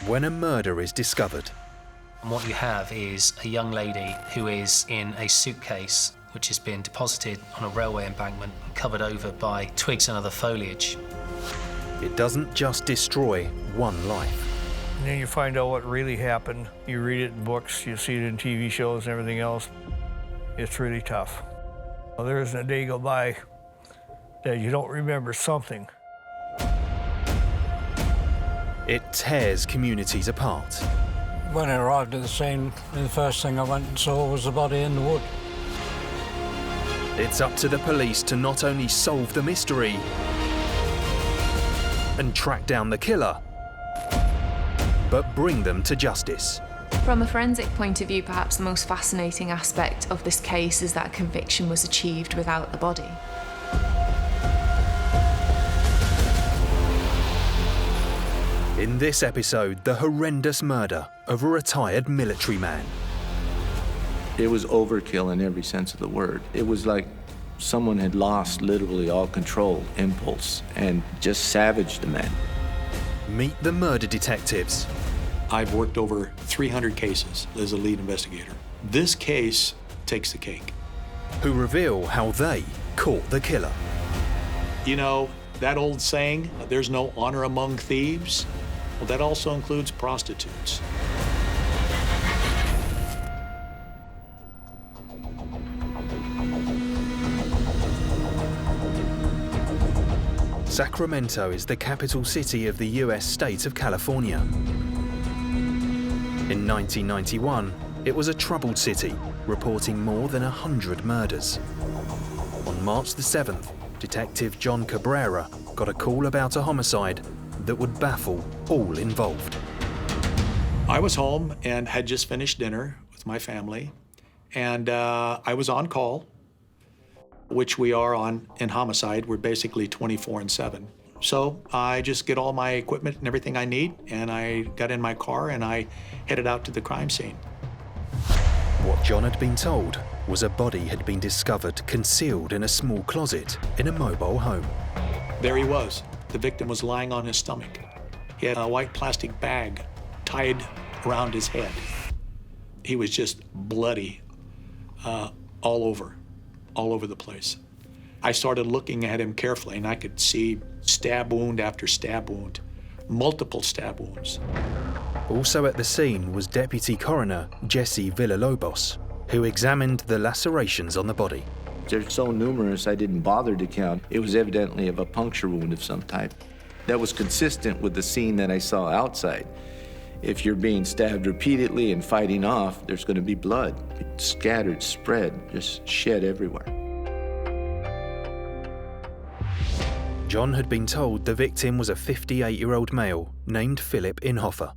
when a murder is discovered. And what you have is a young lady who is in a suitcase which has been deposited on a railway embankment and covered over by twigs and other foliage. It doesn't just destroy one life. And then you find out what really happened. You read it in books, you see it in TV shows and everything else. It's really tough. Well, there isn't a day go by that you don't remember something. It tears communities apart. When I arrived at the scene, the first thing I went and saw was the body in the wood. It's up to the police to not only solve the mystery and track down the killer, but bring them to justice. From a forensic point of view, perhaps the most fascinating aspect of this case is that conviction was achieved without the body. In this episode, the horrendous murder of a retired military man. It was overkill in every sense of the word. It was like someone had lost literally all control, impulse, and just savaged the man. Meet the murder detectives. I've worked over 300 cases as a lead investigator. This case takes the cake. Who reveal how they caught the killer. You know, that old saying, there's no honor among thieves? Well, that also includes prostitutes. Sacramento is the capital city of the US state of California. In 1991, it was a troubled city, reporting more than 100 murders. On March the 7th, Detective John Cabrera got a call about a homicide that would baffle all involved. I was home and had just finished dinner with my family, and I was on call, which we are on in homicide. We're basically 24/7. So I just get all my equipment and everything I need, and I got in my car and I headed out to the crime scene. What John had been told was a body had been discovered concealed in a small closet in a mobile home. There he was. The victim was lying on his stomach. He had a white plastic bag tied around his head. He was just bloody all over the place. I started looking at him carefully, and I could see stab wound after stab wound, multiple stab wounds. Also at the scene was Deputy Coroner Jesse Villalobos, who examined the lacerations on the body. They're so numerous, I didn't bother to count. It was evidently of a puncture wound of some type. That was consistent with the scene that I saw outside. If you're being stabbed repeatedly and fighting off, there's going to be blood. It's scattered, spread, just shed everywhere. John had been told the victim was a 58-year-old male named Philip Inhofer.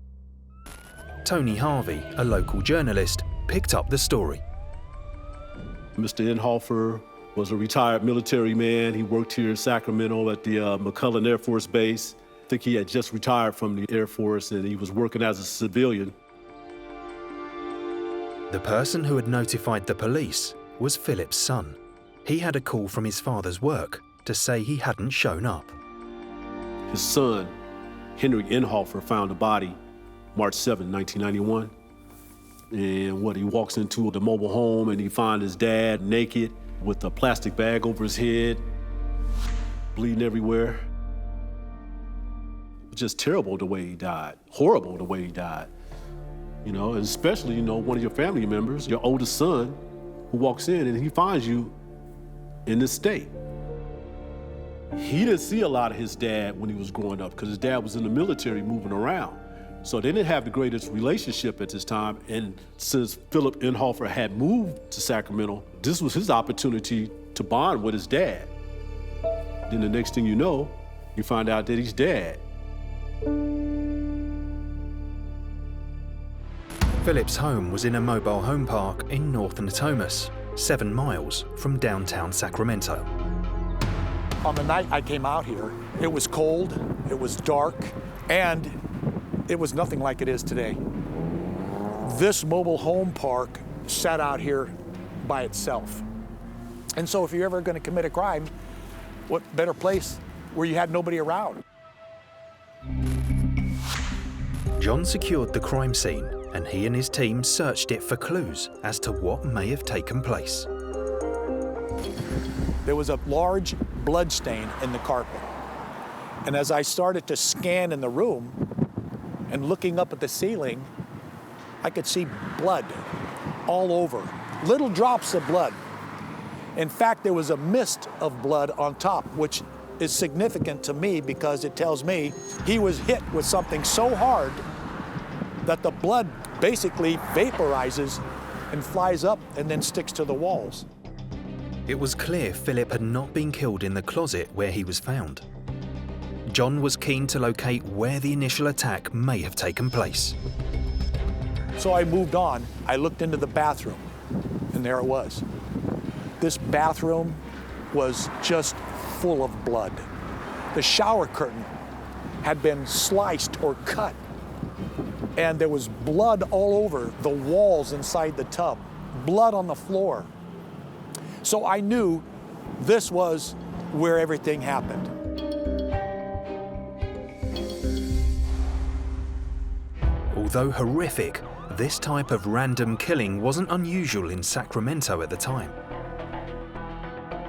Tony Harvey, a local journalist, picked up the story. Mr. Inhofer was a retired military man. He worked here in Sacramento at the McCullough Air Force Base. I think he had just retired from the Air Force and he was working as a civilian. The person who had notified the police was Philip's son. He had a call from his father's work to say he hadn't shown up. His son, Henry Inhofer, found the body March 7, 1991. And he walks into the mobile home and he finds his dad naked with a plastic bag over his head, bleeding everywhere. Just terrible the way he died, horrible the way he died. You know, and especially, one of your family members, your oldest son, who walks in and he finds you in this state. He didn't see a lot of his dad when he was growing up because his dad was in the military moving around. So they didn't have the greatest relationship at this time. And since Philip Inhofer had moved to Sacramento, this was his opportunity to bond with his dad. Then the next thing you know, you find out that he's dead. Philip's home was in a mobile home park in North Natomas, 7 miles from downtown Sacramento. On the night I came out here, it was cold, it was dark, and it was nothing like it is today. This mobile home park sat out here by itself. And so if you're ever going to commit a crime, what better place where you had nobody around? John secured the crime scene, and he and his team searched it for clues as to what may have taken place. There was a large blood stain in the carpet. And as I started to scan in the room and looking up at the ceiling, I could see blood all over, little drops of blood. In fact, there was a mist of blood on top, which is significant to me because it tells me he was hit with something so hard that the blood basically vaporizes and flies up and then sticks to the walls. It was clear Philip had not been killed in the closet where he was found. John was keen to locate where the initial attack may have taken place. So I moved on. I looked into the bathroom, and there it was. This bathroom was just full of blood. The shower curtain had been sliced or cut, and there was blood all over the walls inside the tub, blood on the floor. So I knew this was where everything happened. Although horrific, this type of random killing wasn't unusual in Sacramento at the time.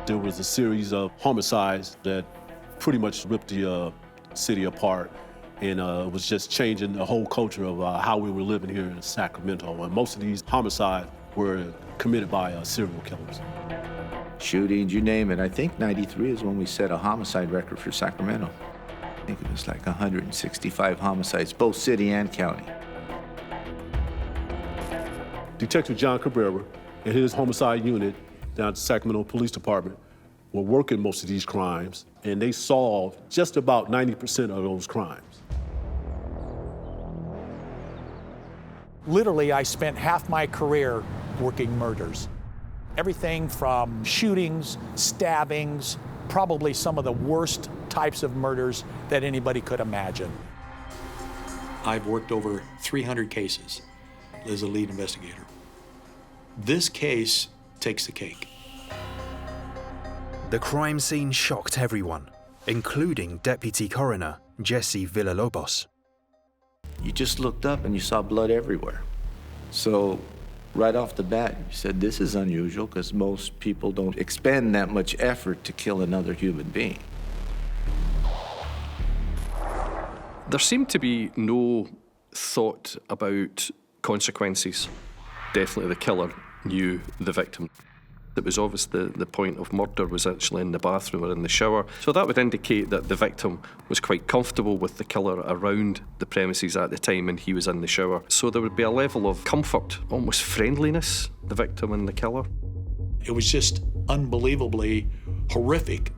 There was a series of homicides that pretty much ripped the city apart, and it was just changing the whole culture of how we were living here in Sacramento. And most of these homicides were committed by serial killers. Shootings, you name it. I think 93 is when we set a homicide record for Sacramento. I think it was like 165 homicides, both city and county. Detective John Cabrera and his homicide unit down at the Sacramento Police Department were working most of these crimes, and they solved just about 90% of those crimes. Literally, I spent half my career working murders. Everything from shootings, stabbings, probably some of the worst types of murders that anybody could imagine. I've worked over 300 cases as a lead investigator. This case takes the cake. The crime scene shocked everyone, including Deputy Coroner Jesse Villalobos. You just looked up and you saw blood everywhere. So right off the bat, you said, this is unusual because most people don't expend that much effort to kill another human being. There seemed to be no thought about consequences. Definitely the killer knew the victim. It was obvious the point of murder was actually in the bathroom or in the shower. So that would indicate that the victim was quite comfortable with the killer around the premises at the time and he was in the shower. So there would be a level of comfort, almost friendliness, the victim and the killer. It was just unbelievably horrific.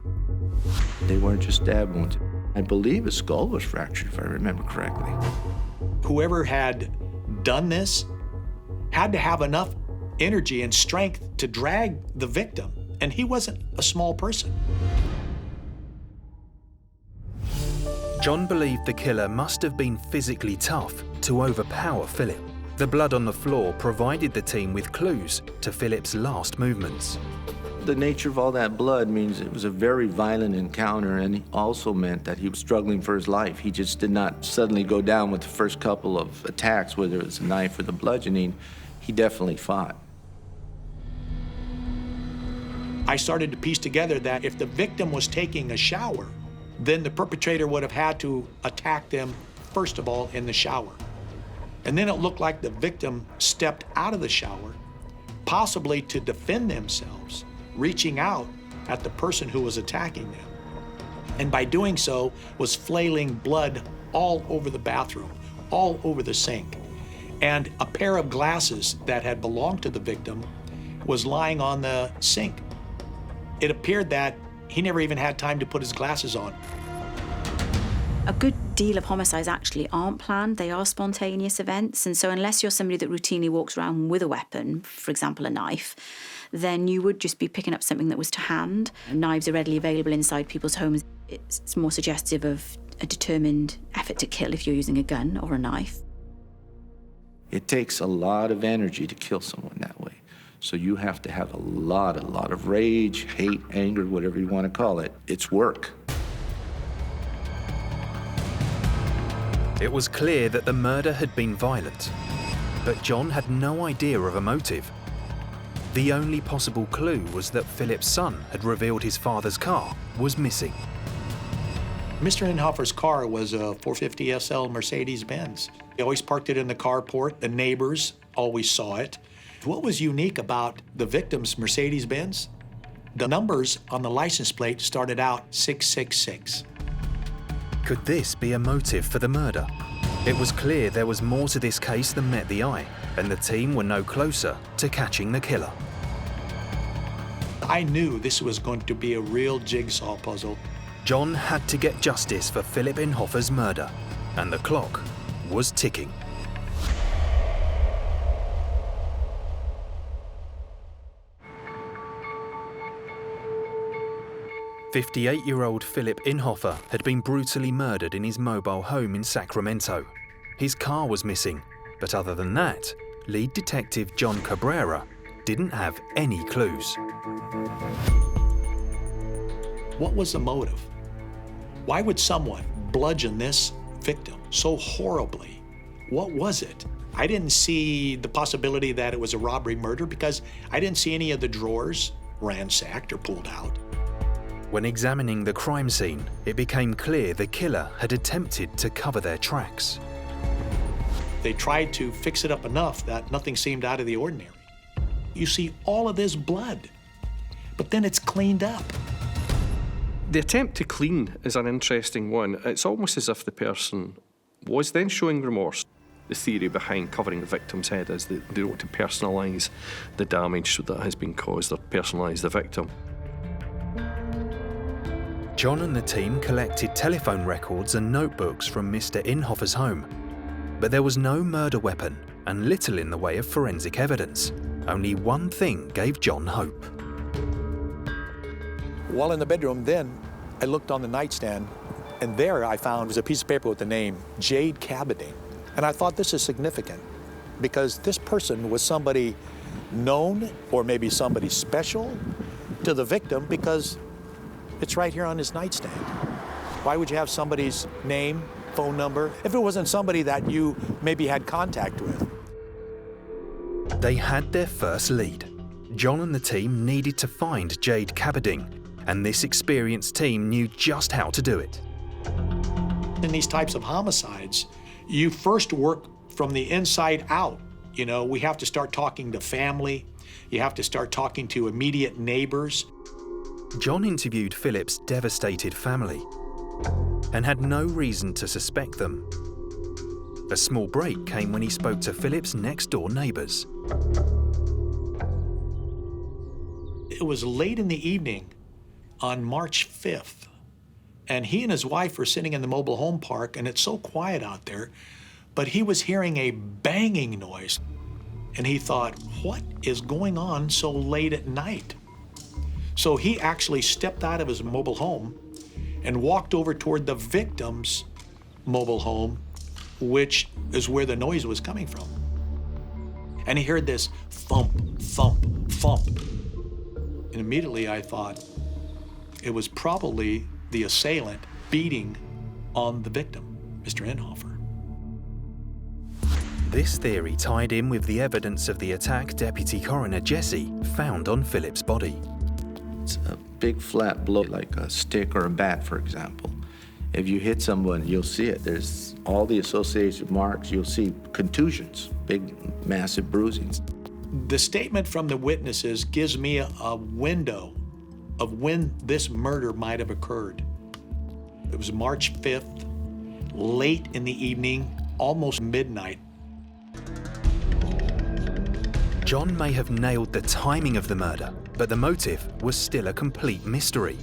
They weren't just stab wounds. I believe his skull was fractured, if I remember correctly. Whoever had done this had to have enough energy and strength to drag the victim, and he wasn't a small person. John believed the killer must have been physically tough to overpower Philip. The blood on the floor provided the team with clues to Philip's last movements. The nature of all that blood means it was a very violent encounter, and it also meant that he was struggling for his life. He just did not suddenly go down with the first couple of attacks, whether it was a knife or the bludgeoning. He definitely fought. I started to piece together that if the victim was taking a shower, then the perpetrator would have had to attack them, first of all, in the shower. And then it looked like the victim stepped out of the shower, possibly to defend themselves, reaching out at the person who was attacking them. And by doing so, was flailing blood all over the bathroom, all over the sink. And a pair of glasses that had belonged to the victim was lying on the sink. It appeared that he never even had time to put his glasses on. A good deal of homicides actually aren't planned, they are spontaneous events. And so unless you're somebody that routinely walks around with a weapon, for example, a knife, then you would just be picking up something that was to hand. Knives are readily available inside people's homes. It's more suggestive of a determined effort to kill if you're using a gun or a knife. It takes a lot of energy to kill someone that way. So you have to have a lot of rage, hate, anger, whatever you want to call it. It's work. It was clear that the murder had been violent, but John had no idea of a motive. The only possible clue was that Philip's son had revealed his father's car was missing. Mr. Inhofer's car was a 450 SL Mercedes-Benz. He always parked it in the carport. The neighbors always saw it. What was unique about the victim's Mercedes-Benz? The numbers on the license plate started out 666. Could this be a motive for the murder? It was clear there was more to this case than met the eye, and the team were no closer to catching the killer. I knew this was going to be a real jigsaw puzzle. John had to get justice for Philip Inhofer's murder, and the clock was ticking. "58-year-old Philip Inhofer had been brutally murdered in his mobile home in Sacramento. His car was missing, but other than that, lead detective John Cabrera didn't have any clues. What was the motive? Why would someone bludgeon this victim so horribly? What was it? I didn't see the possibility that it was a robbery murder because I didn't see any of the drawers ransacked or pulled out. When examining the crime scene, it became clear the killer had attempted to cover their tracks. They tried to fix it up enough that nothing seemed out of the ordinary. You see all of this blood, but then it's cleaned up. The attempt to clean is an interesting one. It's almost as if the person was then showing remorse. The theory behind covering the victim's head is that they want to personalise the damage that has been caused or personalise the victim. John and the team collected telephone records and notebooks from Mr. Inhofer's home, but there was no murder weapon and little in the way of forensic evidence. Only one thing gave John hope. While in the bedroom, then I looked on the nightstand, and there I found was a piece of paper with the name Jade Cabinet. And I thought, this is significant because this person was somebody known or maybe somebody special to the victim because it's right here on his nightstand. Why would you have somebody's name, phone number, if it wasn't somebody that you maybe had contact with? They had their first lead. John and the team needed to find Jade Cabinet, and this experienced team knew just how to do it. In these types of homicides, you first work from the inside out. You know, we have to start talking to family. You have to start talking to immediate neighbors. John interviewed Philip's devastated family and had no reason to suspect them. A small break came when he spoke to Philip's next-door neighbours. It was late in the evening on March 5th, and he and his wife were sitting in the mobile home park, and it's so quiet out there, but he was hearing a banging noise, and he thought, what is going on so late at night? So he actually stepped out of his mobile home and walked over toward the victim's mobile home, which is where the noise was coming from. And he heard this thump, thump, thump. And immediately I thought it was probably the assailant beating on the victim, Mr. Inhofer. This theory tied in with the evidence of the attack Deputy Coroner Jesse found on Philip's body. It's a big flat blow, like a stick or a bat, for example. If you hit someone, you'll see it. There's all the associated marks. You'll see contusions, big, massive bruisings. The statement from the witnesses gives me a window of when this murder might have occurred. It was March 5th, late in the evening, almost midnight. John may have nailed the timing of the murder, but the motive was still a complete mystery.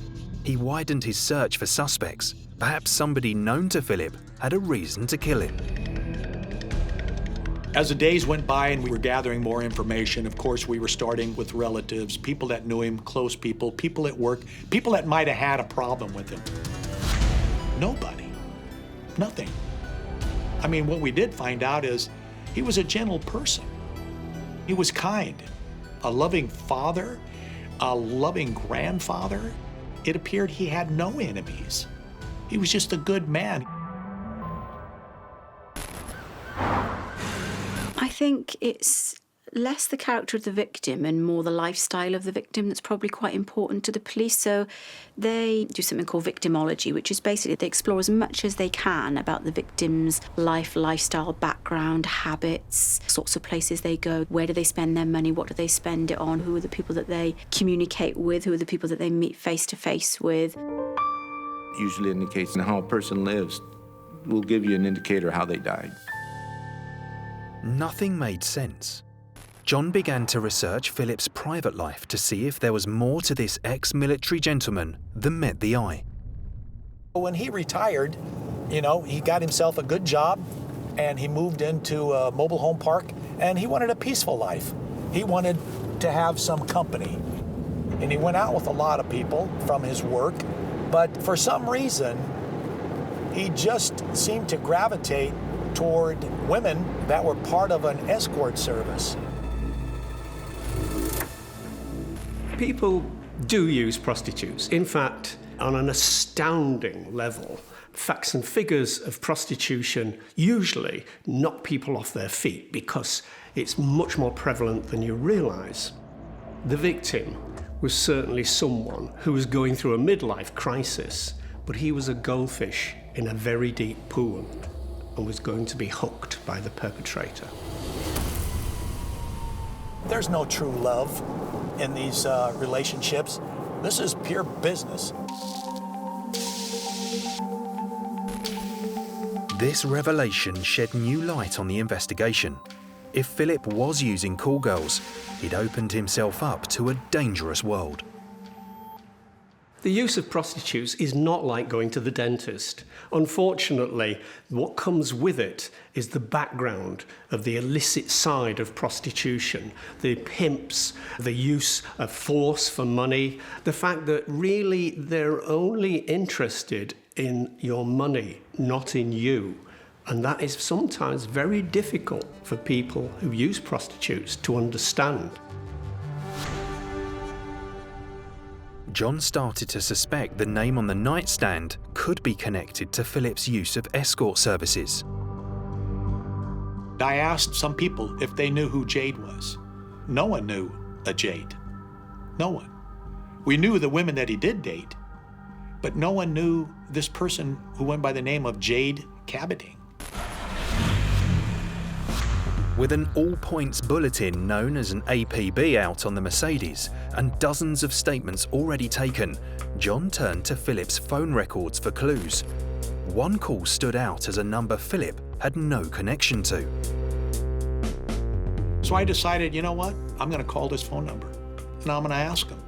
He widened his search for suspects. Perhaps somebody known to Philip had a reason to kill him. As the days went by and we were gathering more information, of course, we were starting with relatives, people that knew him, close people, people at work, people that might have had a problem with him. Nobody. Nothing. I mean, what we did find out is he was a gentle person. He was kind, a loving father, a loving grandfather. It appeared he had no enemies. He was just a good man. think it's less the character of the victim and more the lifestyle of the victim that's probably quite important to the police. So they do something called victimology, which is basically they explore as much as they can about the victim's lifestyle, background, habits, sorts of places they go, where do they spend their money, what do they spend it on, who are the people that they communicate with, who are the people that they meet face to face with. Usually indicates how a person lives. Will give you an indicator how they died. Nothing made sense. John began to research Philip's private life to see if there was more to this ex-military gentleman than met the eye. When he retired, he got himself a good job and he moved into a mobile home park and he wanted a peaceful life. He wanted to have some company. And he went out with a lot of people from his work, but for some reason, he just seemed to gravitate toward women that were part of an escort service. People do use prostitutes. In fact, on an astounding level, facts and figures of prostitution usually knock people off their feet because it's much more prevalent than you realize. The victim was certainly someone who was going through a midlife crisis, but he was a goldfish in a very deep pool and was going to be hooked by the perpetrator. There's no true love in these relationships. This is pure business. This revelation shed new light on the investigation. If Philip was using call girls, he'd opened himself up to a dangerous world. The use of prostitutes is not like going to the dentist. Unfortunately, what comes with it is the background of the illicit side of prostitution, the pimps, the use of force for money, the fact that really they're only interested in your money, not in you. And that is sometimes very difficult for people who use prostitutes to understand. John started to suspect the name on the nightstand could be connected to Philip's use of escort services. I asked some people if they knew who Jade was. No one knew a Jade. No one. We knew the women that he did date, but no one knew this person who went by the name of Jade Cabading. With an all-points bulletin known as an APB out on the Mercedes and dozens of statements already taken, John turned to Philip's phone records for clues. One call stood out as a number Philip had no connection to. So I decided, you know what? I'm going to call this phone number and I'm going to ask him,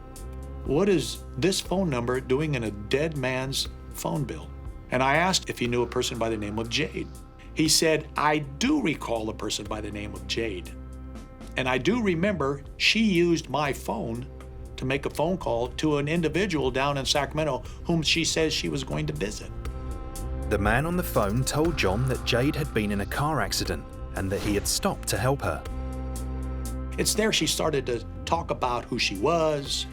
what is this phone number doing in a dead man's phone bill? And I asked if he knew a person by the name of Jade. He said, I do recall a person by the name of Jade. And I do remember she used my phone to make a phone call to an individual down in Sacramento whom she says she was going to visit. The man on the phone told John that Jade had been in a car accident and that he had stopped to help her. It's there she started to talk about who she was,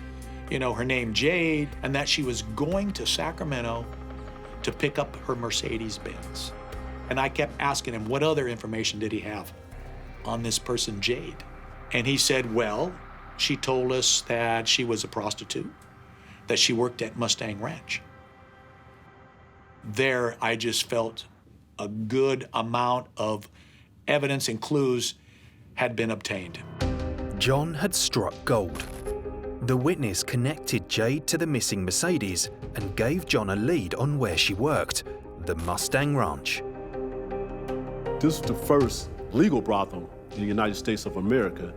her name Jade, and that she was going to Sacramento to pick up her Mercedes-Benz. And I kept asking him, what other information did he have on this person, Jade? And he said, well, she told us that she was a prostitute, that she worked at Mustang Ranch. There, I just felt a good amount of evidence and clues had been obtained. John had struck gold. The witness connected Jade to the missing Mercedes and gave John a lead on where she worked, the Mustang Ranch. This was the first legal brothel in the United States of America.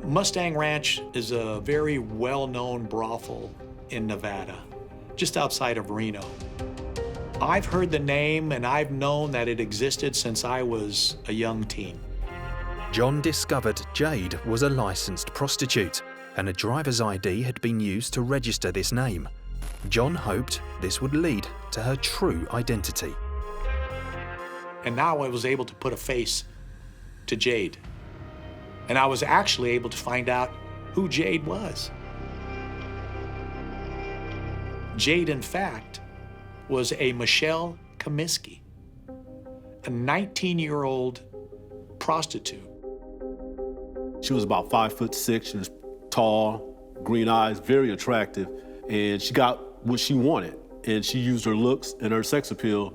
Mustang Ranch is a very well-known brothel in Nevada, just outside of Reno. I've heard the name and I've known that it existed since I was a young teen. John discovered Jade was a licensed prostitute and a driver's ID had been used to register this name. John hoped this would lead to her true identity. And now I was able to put a face to Jade. And I was actually able to find out who Jade was. Jade, in fact, was a Michelle Kaminsky, a 19-year-old prostitute. She was about 5'6". She was tall, green eyes, very attractive, and she got what she wanted. And she used her looks and her sex appeal.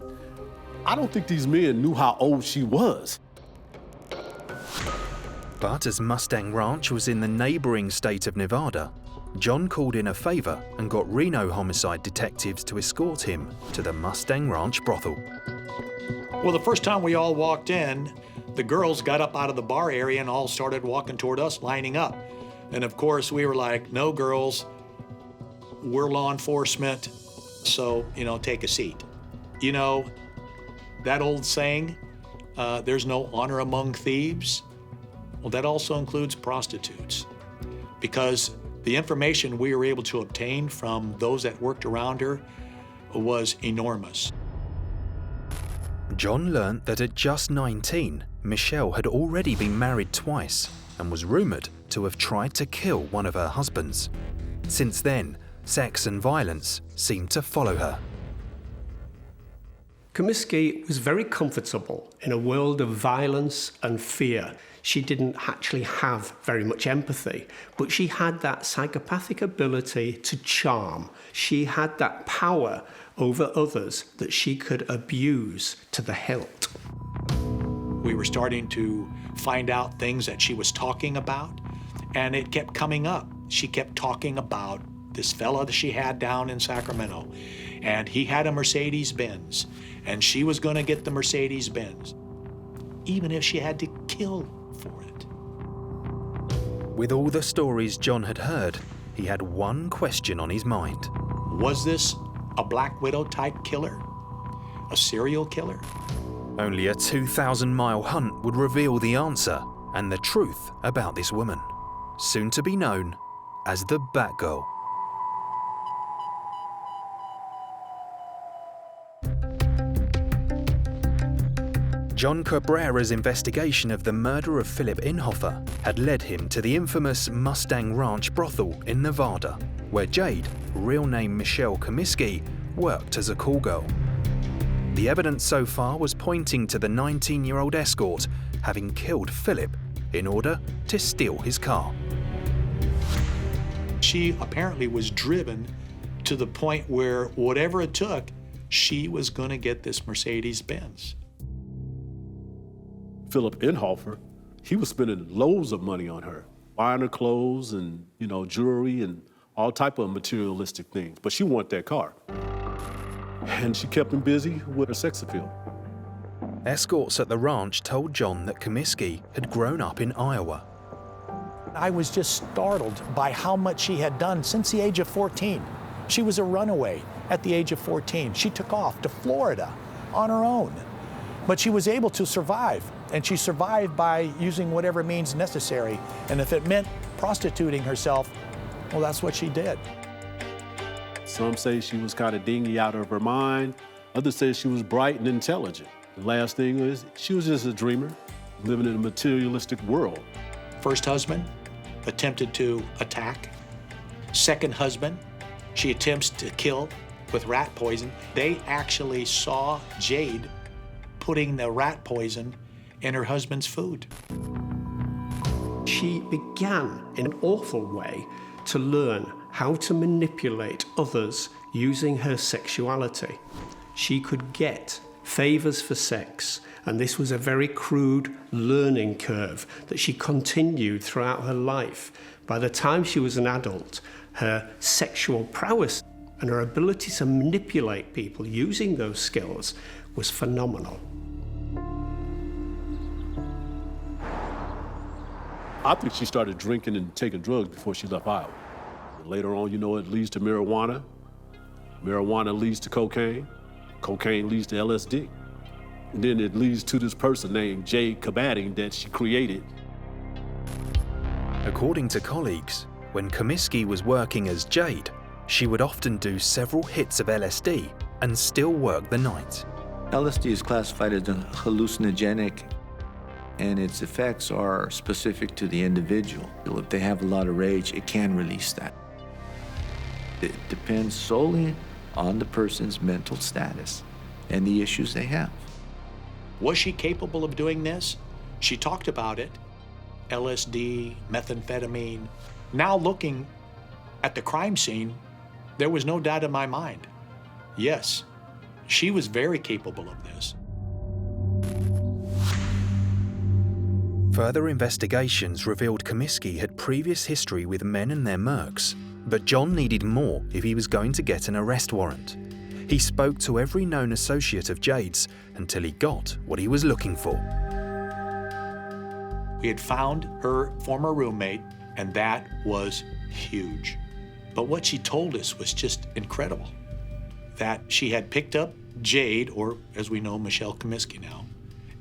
I don't think these men knew how old she was. But as Mustang Ranch was in the neighboring state of Nevada, John called in a favor and got Reno homicide detectives to escort him to the Mustang Ranch brothel. Well, the first time we all walked in, the girls got up out of the bar area and all started walking toward us, lining up. And of course, we were like, no, girls, we're law enforcement, so, take a seat. That old saying, there's no honor among thieves. Well, that also includes prostitutes, because the information we were able to obtain from those that worked around her was enormous. John learnt that at just 19, Michelle had already been married twice and was rumoured to have tried to kill one of her husbands. Since then, sex and violence seemed to follow her. Kaminsky was very comfortable in a world of violence and fear. She didn't actually have very much empathy, but she had that psychopathic ability to charm. She had that power over others that she could abuse to the hilt. We were starting to find out things that she was talking about, and it kept coming up. She kept talking about this fella that she had down in Sacramento, and he had a Mercedes-Benz, and she was going to get the Mercedes-Benz, even if she had to kill for it. With all the stories John had heard, he had one question on his mind. Was this a Black Widow type killer? A serial killer? Only a 2,000-mile hunt would reveal the answer and the truth about this woman, soon to be known as the Batgirl. John Cabrera's investigation of the murder of Philip Inhofer had led him to the infamous Mustang Ranch brothel in Nevada, where Jade, real name Michelle Kaminsky, worked as a call girl. The evidence so far was pointing to the 19-year-old escort having killed Philip in order to steal his car. She apparently was driven to the point where whatever it took, she was going to get this Mercedes-Benz. Philip Inhofer, he was spending loads of money on her, buying her clothes and, jewelry and all type of materialistic things. But she wanted that car. And she kept him busy with her sex appeal. Escorts at the ranch told John that Kaminsky had grown up in Iowa. I was just startled by how much she had done since the age of 14. She was a runaway at the age of 14. She took off to Florida on her own. But she was able to survive, and she survived by using whatever means necessary. And if it meant prostituting herself, well, that's what she did. Some say she was kind of dingy out of her mind. Others say she was bright and intelligent. The last thing is, she was just a dreamer, living in a materialistic world. First husband attempted to attack. Second husband, she attempts to kill with rat poison. They actually saw Jade putting the rat poison in her husband's food. She began, in an awful way, to learn how to manipulate others using her sexuality. She could get favors for sex, and this was a very crude learning curve that she continued throughout her life. By the time she was an adult, her sexual prowess and her ability to manipulate people using those skills was phenomenal. I think she started drinking and taking drugs before she left Iowa. Later on, it leads to marijuana. Marijuana leads to cocaine. Cocaine leads to LSD. And then it leads to this person named Jade that she created. According to colleagues, when Kaminsky was working as Jade, she would often do several hits of LSD and still work the night. LSD is classified as a hallucinogenic, and its effects are specific to the individual. If they have a lot of rage, it can release that. It depends solely on the person's mental status and the issues they have. Was she capable of doing this? She talked about it, LSD, methamphetamine. Now looking at the crime scene, there was no doubt in my mind. Yes, she was very capable of this. Further investigations revealed Kaminsky had previous history with men and their mercs, but John needed more if he was going to get an arrest warrant. He spoke to every known associate of Jade's until he got what he was looking for. We had found her former roommate, and that was huge. But what she told us was just incredible. That she had picked up Jade, or as we know, Michelle Kaminsky now,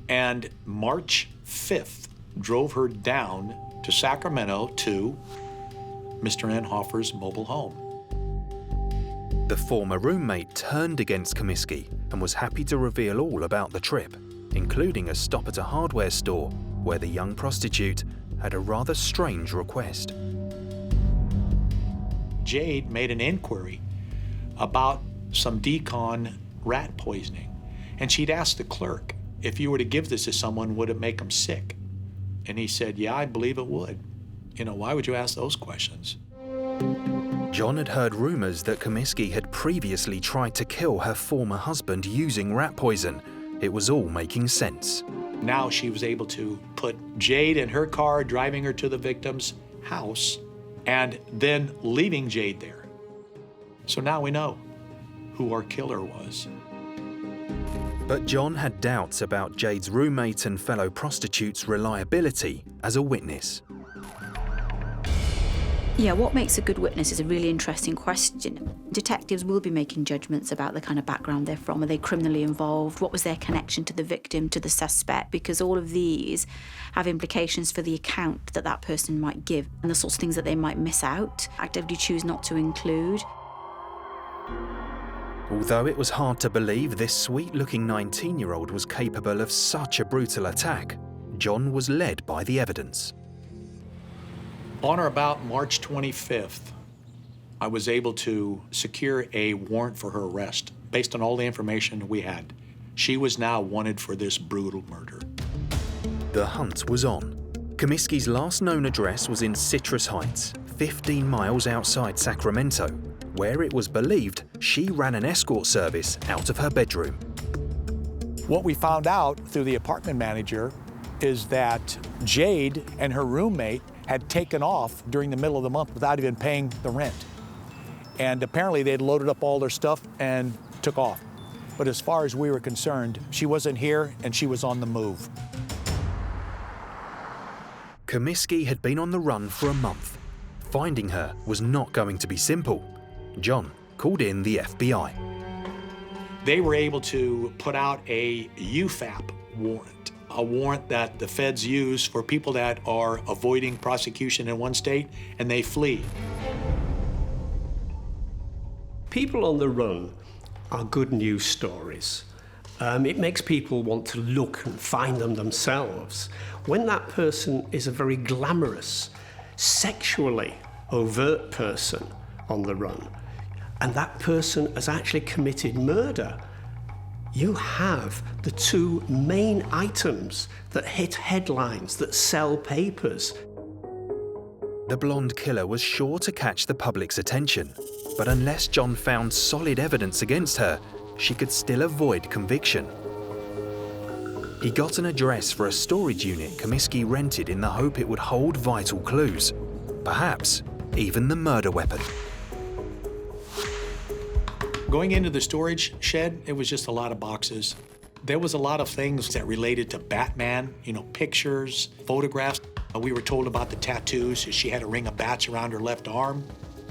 and March 5th drove her down to Sacramento to Mr. Inhofer's mobile home. The former roommate turned against Kaminsky and was happy to reveal all about the trip, including a stop at a hardware store where the young prostitute had a rather strange request. Jade made an inquiry about some decon rat poisoning, and she'd asked the clerk, if you were to give this to someone, would it make them sick? And he said, yeah, I believe it would. You know, why would you ask those questions? John had heard rumors that Kaminsky had previously tried to kill her former husband using rat poison. It was all making sense. Now she was able to put Jade in her car, driving her to the victim's house, and then leaving Jade there. So now we know who our killer was. But John had doubts about Jade's roommate and fellow prostitute's reliability as a witness. Yeah, what makes a good witness is a really interesting question. Detectives will be making judgments about the kind of background they're from. Are they criminally involved? What was their connection to the victim, to the suspect? Because all of these have implications for the account that that person might give and the sorts of things that they might miss out, actively choose not to include. Although it was hard to believe this sweet-looking 19-year-old was capable of such a brutal attack, John was led by the evidence. On or about March 25th, I was able to secure a warrant for her arrest based on all the information we had. She was now wanted for this brutal murder. The hunt was on. Kaminsky's last known address was in Citrus Heights, 15 miles outside Sacramento, where it was believed she ran an escort service out of her bedroom. What we found out through the apartment manager is that Jade and her roommate had taken off during the middle of the month without even paying the rent. And apparently they'd loaded up all their stuff and took off. But as far as we were concerned, she wasn't here and she was on the move. Kaminsky had been on the run for a month. Finding her was not going to be simple. John called in the FBI. They were able to put out a UFAP warrant, a warrant that the feds use for people that are avoiding prosecution in one state and they flee. People on the run are good news stories. It makes people want to look and find them themselves. When that person is a very glamorous, sexually overt person on the run, and that person has actually committed murder, you have the two main items that hit headlines, that sell papers. The blonde killer was sure to catch the public's attention, but unless John found solid evidence against her, she could still avoid conviction. He got an address for a storage unit Kaminsky rented in the hope it would hold vital clues, perhaps even the murder weapon. Going into the storage shed, it was just a lot of boxes. There was a lot of things that related to Batman, pictures, photographs. We were told about the tattoos. She had a ring of bats around her left arm,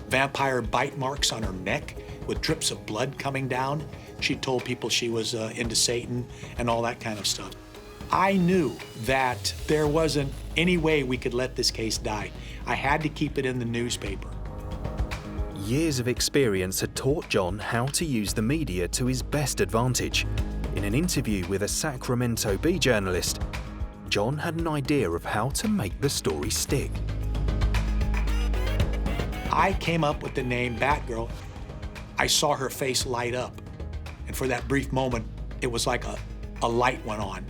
vampire bite marks on her neck with drips of blood coming down. She told people she was into Satan and all that kind of stuff. I knew that there wasn't any way we could let this case die. I had to keep it in the newspaper. Years of experience had taught John how to use the media to his best advantage. In an interview with a Sacramento Bee journalist, John had an idea of how to make the story stick. I came up with the name Batgirl. I saw her face light up. And for that brief moment, it was like a light went on.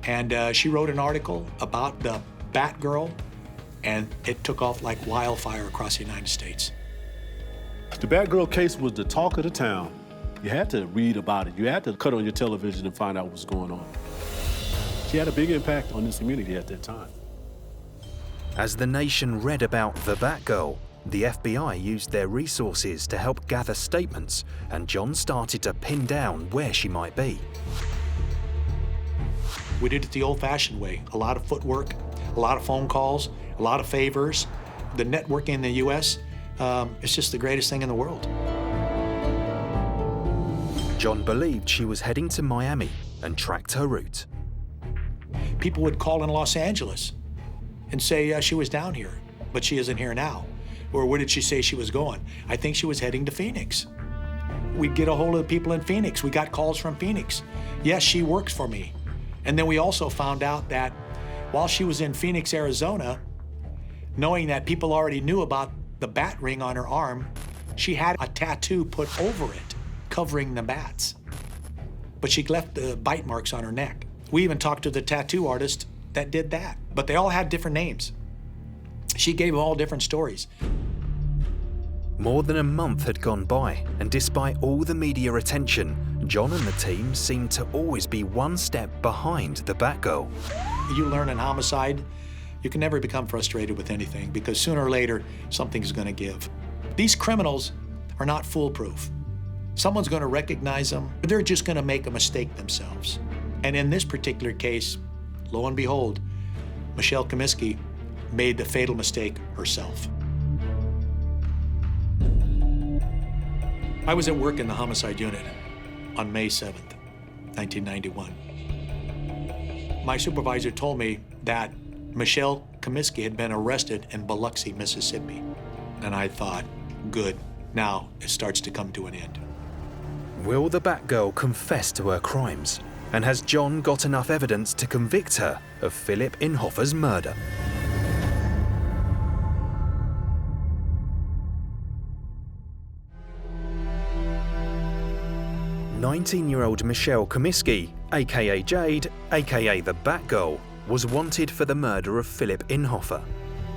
And she wrote an article about the Batgirl, and it took off like wildfire across the United States. The Batgirl case was the talk of the town. You had to read about it. You had to cut on your television and find out what was going on. She had a big impact on this community at that time. As the nation read about the Batgirl, the FBI used their resources to help gather statements, and John started to pin down where she might be. We did it the old-fashioned way. A lot of footwork, a lot of phone calls, a lot of favors. The networking in the U.S., it's just the greatest thing in the world. John believed she was heading to Miami and tracked her route. People would call in Los Angeles and say she was down here, but she isn't here now. Or where did she say she was going? I think she was heading to Phoenix. We'd get a hold of the people in Phoenix. We got calls from Phoenix. Yes, she works for me. And then we also found out that while she was in Phoenix, Arizona, knowing that people already knew about the bat ring on her arm, she had a tattoo put over it, covering the bats. But she left the bite marks on her neck. We even talked to the tattoo artist that did that, but they all had different names. She gave them all different stories. More than a month had gone by, and despite all the media attention, John and the team seemed to always be one step behind the Batgirl. You learn in homicide, you can never become frustrated with anything because sooner or later, something's gonna give. These criminals are not foolproof. Someone's gonna recognize them, but they're just gonna make a mistake themselves. And in this particular case, lo and behold, Michelle Kaminsky made the fatal mistake herself. I was at work in the homicide unit on May 7th, 1991. My supervisor told me that Michelle Kaminsky had been arrested in Biloxi, Mississippi. And I thought, good, now it starts to come to an end. Will the Batgirl confess to her crimes? And has John got enough evidence to convict her of Philip Inhofer's murder? 19-year-old Michelle Kaminsky, aka Jade, aka the Batgirl, was wanted for the murder of Philip Inhofer.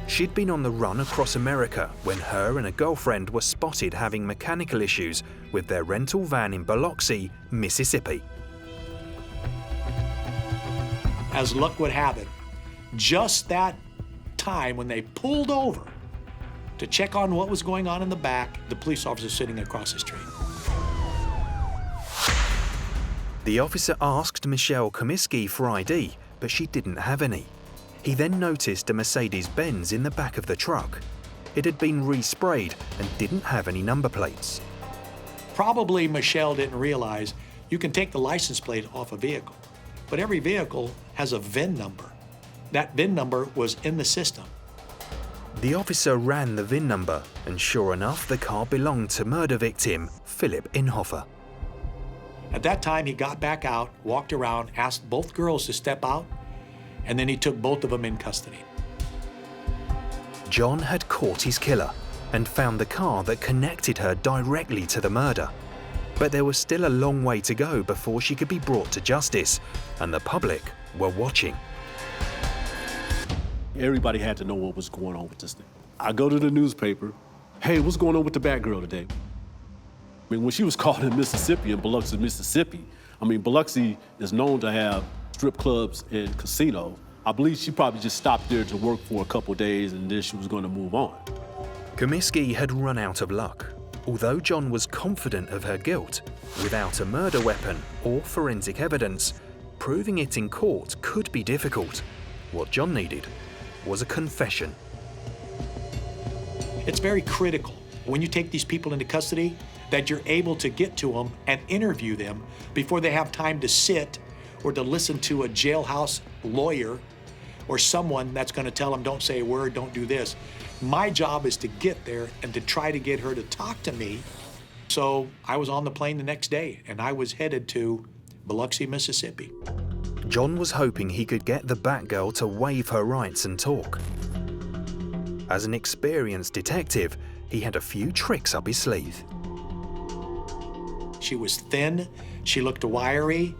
She'd been on the run across America when her and a girlfriend were spotted having mechanical issues with their rental van in Biloxi, Mississippi. As luck would have it, just that time when they pulled over to check on what was going on in the back, the police officer sitting across the street. The officer asked Michelle Kaminsky for ID, but she didn't have any. He then noticed a Mercedes-Benz in the back of the truck. It had been resprayed and didn't have any number plates. Probably Michelle didn't realize you can take the license plate off a vehicle, but every vehicle has a VIN number. That VIN number was in the system. The officer ran the VIN number, and sure enough, the car belonged to murder victim Philip Inhofer. At that time, he got back out, walked around, asked both girls to step out, and then he took both of them in custody. John had caught his killer and found the car that connected her directly to the murder. But there was still a long way to go before she could be brought to justice, and the public were watching. Everybody had to know what was going on with this thing. I go to the newspaper, hey, what's going on with the Batgirl today? I mean, when she was caught in Mississippi, in Biloxi, Mississippi, I mean, Biloxi is known to have strip clubs and casino. I believe she probably just stopped there to work for a couple of days and then she was going to move on. Kaminsky had run out of luck. Although John was confident of her guilt, without a murder weapon or forensic evidence, proving it in court could be difficult. What John needed was a confession. It's very critical when you take these people into custody that you're able to get to them and interview them before they have time to sit or to listen to a jailhouse lawyer or someone that's going to tell them, don't say a word, don't do this. My job is to get there and to try to get her to talk to me. So I was on the plane the next day and I was headed to Biloxi, Mississippi. John was hoping he could get the Batgirl to waive her rights and talk. As an experienced detective, he had a few tricks up his sleeve. She was thin, she looked wiry,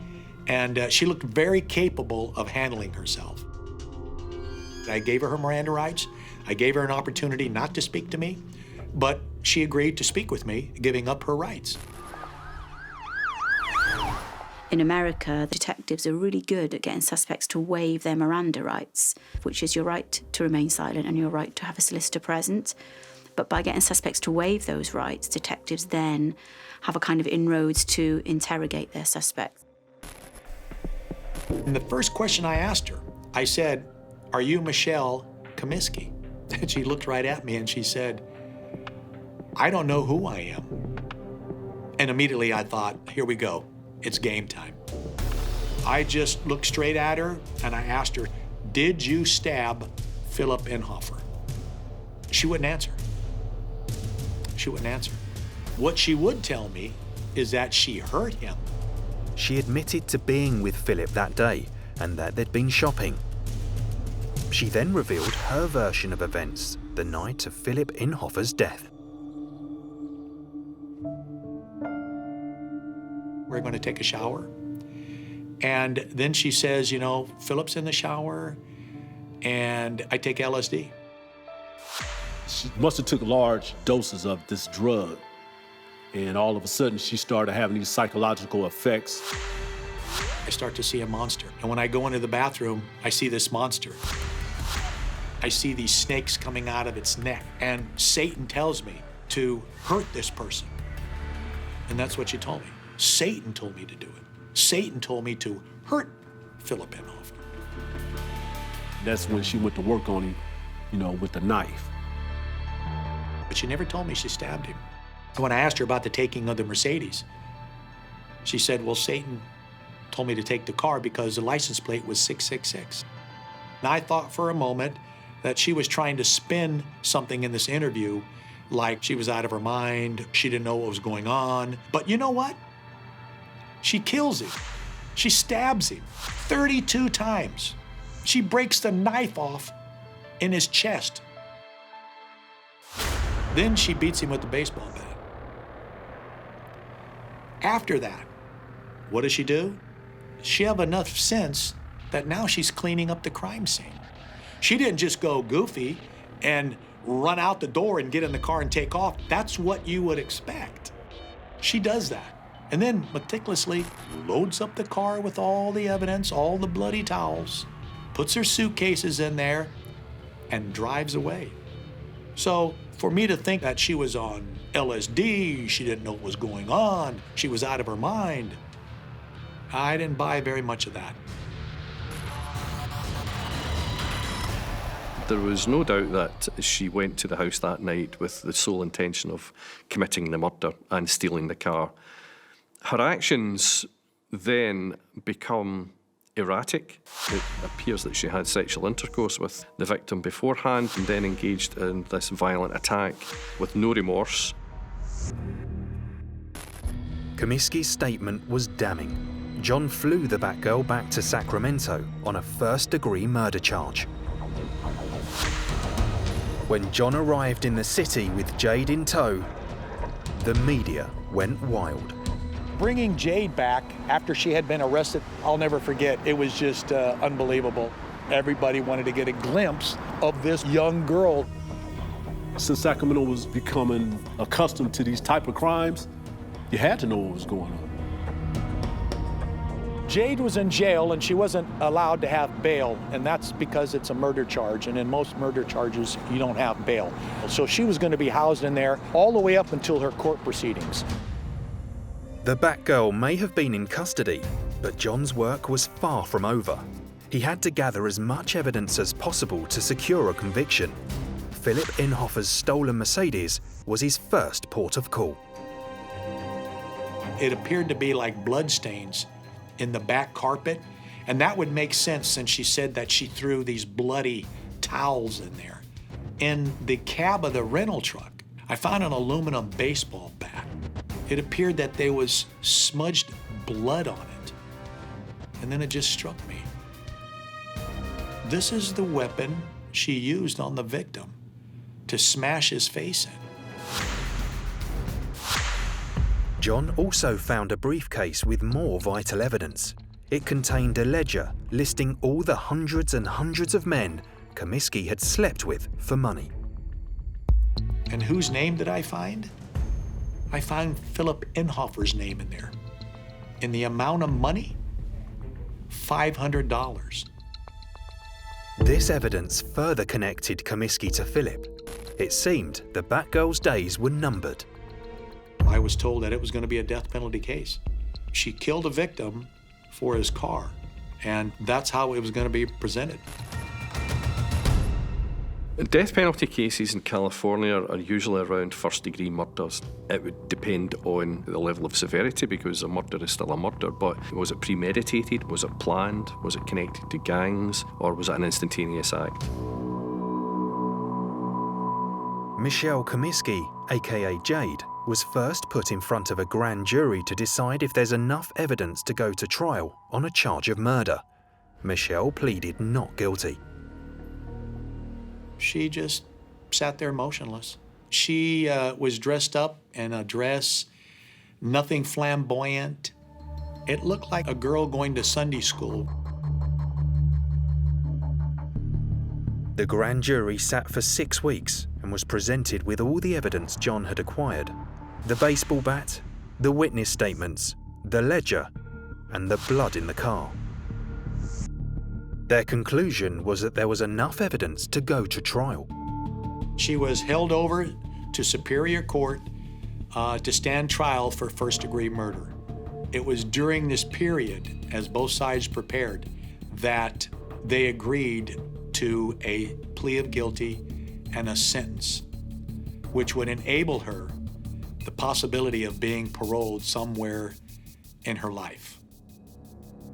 And she looked very capable of handling herself. I gave her Miranda rights. I gave her an opportunity not to speak to me, but she agreed to speak with me, giving up her rights. In America, detectives are really good at getting suspects to waive their Miranda rights, which is your right to remain silent and your right to have a solicitor present. But by getting suspects to waive those rights, detectives then have a kind of inroads to interrogate their suspects. And the first question I asked her, I said, "Are you Michelle Kaminsky?" And she looked right at me and she said, "I don't know who I am." And immediately I thought, here we go. It's game time. I just looked straight at her and I asked her, "Did you stab Philip Inhofer?" She wouldn't answer. She wouldn't answer. What she would tell me is that she hurt him. She admitted to being with Philip that day and that they'd been shopping. She then revealed her version of events the night of Philip Inhofer's death. We're going to take a shower. And then she says, you know, Philip's in the shower and I take LSD. She must have took large doses of this drug. And all of a sudden she started having these psychological effects. I start to see a monster. And when I go into the bathroom, I see this monster. I see these snakes coming out of its neck. And Satan tells me to hurt this person. And that's what she told me. Satan told me to do it. Satan told me to hurt Philip Inhofer. That's when she went to work on him, you know, with the knife. But she never told me she stabbed him. When I asked her about the taking of the Mercedes, she said, well, Satan told me to take the car because the license plate was 666. And I thought for a moment that she was trying to spin something in this interview like she was out of her mind, she didn't know what was going on. But you know what? She kills him. She stabs him 32 times. She breaks the knife off in his chest. Then she beats him with the baseball bat. After that, what does she do? She have enough sense that now she's cleaning up the crime scene. She didn't just go goofy and run out the door and get in the car and take off. That's what you would expect. She does that. And then meticulously loads up the car with all the evidence, all the bloody towels, puts her suitcases in there, and drives away. So for me to think that she was on LSD, she didn't know what was going on, she was out of her mind, I didn't buy very much of that. There was no doubt that she went to the house that night with the sole intention of committing the murder and stealing the car. Her actions then become erratic. It appears that she had sexual intercourse with the victim beforehand and then engaged in this violent attack with no remorse. Kaminsky's statement was damning. John flew the Batgirl back to Sacramento on a first-degree murder charge. When John arrived in the city with Jade in tow, the media went wild. Bringing Jade back after she had been arrested, I'll never forget. It was just unbelievable. Everybody wanted to get a glimpse of this young girl. Since Sacramento was becoming accustomed to these type of crimes, you had to know what was going on. Jade was in jail and she wasn't allowed to have bail, and that's because it's a murder charge, and in most murder charges, you don't have bail. So she was going to be housed in there all the way up until her court proceedings. The Batgirl may have been in custody, but John's work was far from over. He had to gather as much evidence as possible to secure a conviction. Philip Inhofer's stolen Mercedes was his first port of call. It appeared to be like bloodstains in the back carpet, and that would make sense since she said that she threw these bloody towels in there. In the cab of the rental truck, I found an aluminum baseball bat. It appeared that there was smudged blood on it. And then it just struck me. This is the weapon she used on the victim to smash his face in. John also found a briefcase with more vital evidence. It contained a ledger listing all the hundreds and hundreds of men Kaminsky had slept with for money. And whose name did I find? I found Philip Inhofer's name in there. And the amount of money? $500. This evidence further connected Kaminsky to Philip. It seemed the Batgirl's days were numbered. I was told that it was going to be a death penalty case. She killed a victim for his car, and that's how it was going to be presented. Death penalty cases in California are usually around first-degree murders. It would depend on the level of severity because a murder is still a murder, but was it premeditated, was it planned, was it connected to gangs, or was it an instantaneous act? Michelle Kaminsky, aka Jade, was first put in front of a grand jury to decide if there's enough evidence to go to trial on a charge of murder. Michelle pleaded not guilty. She just sat there motionless. She was dressed up in a dress, nothing flamboyant. It looked like a girl going to Sunday school. The grand jury sat for 6 weeks and was presented with all the evidence John had acquired. The baseball bat, the witness statements, the ledger, and the blood in the car. Their conclusion was that there was enough evidence to go to trial. She was held over to Superior Court to stand trial for first-degree murder. It was during this period, as both sides prepared, that they agreed to a plea of guilty and a sentence, which would enable her the possibility of being paroled somewhere in her life.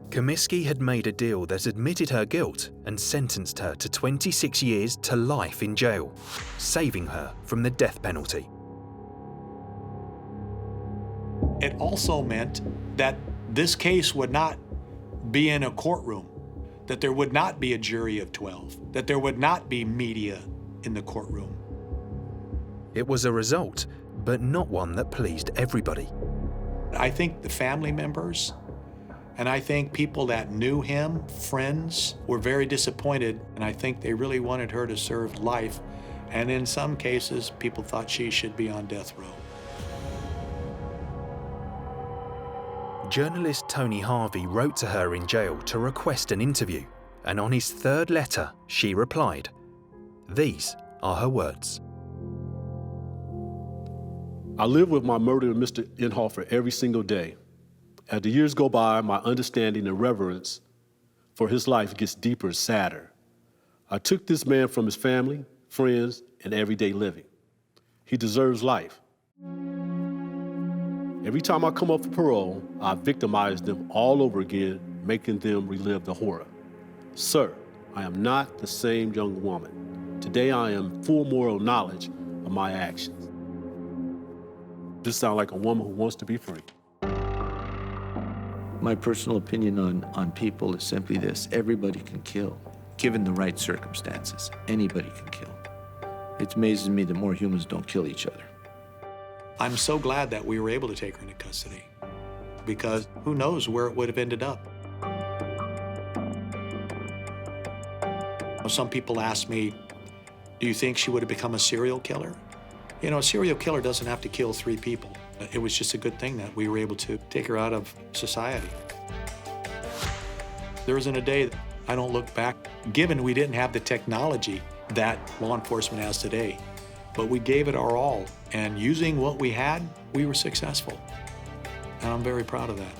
Kaminsky had made a deal that admitted her guilt and sentenced her to 26 years to life in jail, saving her from the death penalty. It also meant that this case would not be in a courtroom, that there would not be a jury of 12, that there would not be media in the courtroom. It was a result, but not one that pleased everybody. I think the family members, and I think people that knew him, friends, were very disappointed, and I think they really wanted her to serve life. And in some cases, people thought she should be on death row. Journalist Tony Harvey wrote to her in jail to request an interview, and on his third letter, she replied. These are her words. I live with my murderer, Mr. Inhofer, every single day. As the years go by, my understanding and reverence for his life gets deeper and sadder. I took this man from his family, friends, and everyday living. He deserves life. Every time I come up for parole, I victimize them all over again, making them relive the horror. Sir, I am not the same young woman. Today I am full moral knowledge of my actions. This sounds like a woman who wants to be free. My personal opinion on people is simply this: everybody can kill, given the right circumstances. Anybody can kill. It amazes me that more humans don't kill each other. I'm so glad that we were able to take her into custody, because who knows where it would have ended up. Some people ask me, do you think she would have become a serial killer? You know, a serial killer doesn't have to kill 3 people. It was just a good thing that we were able to take her out of society. There isn't a day that I don't look back, given we didn't have the technology that law enforcement has today, but we gave it our all, and using what we had, we were successful. And I'm very proud of that.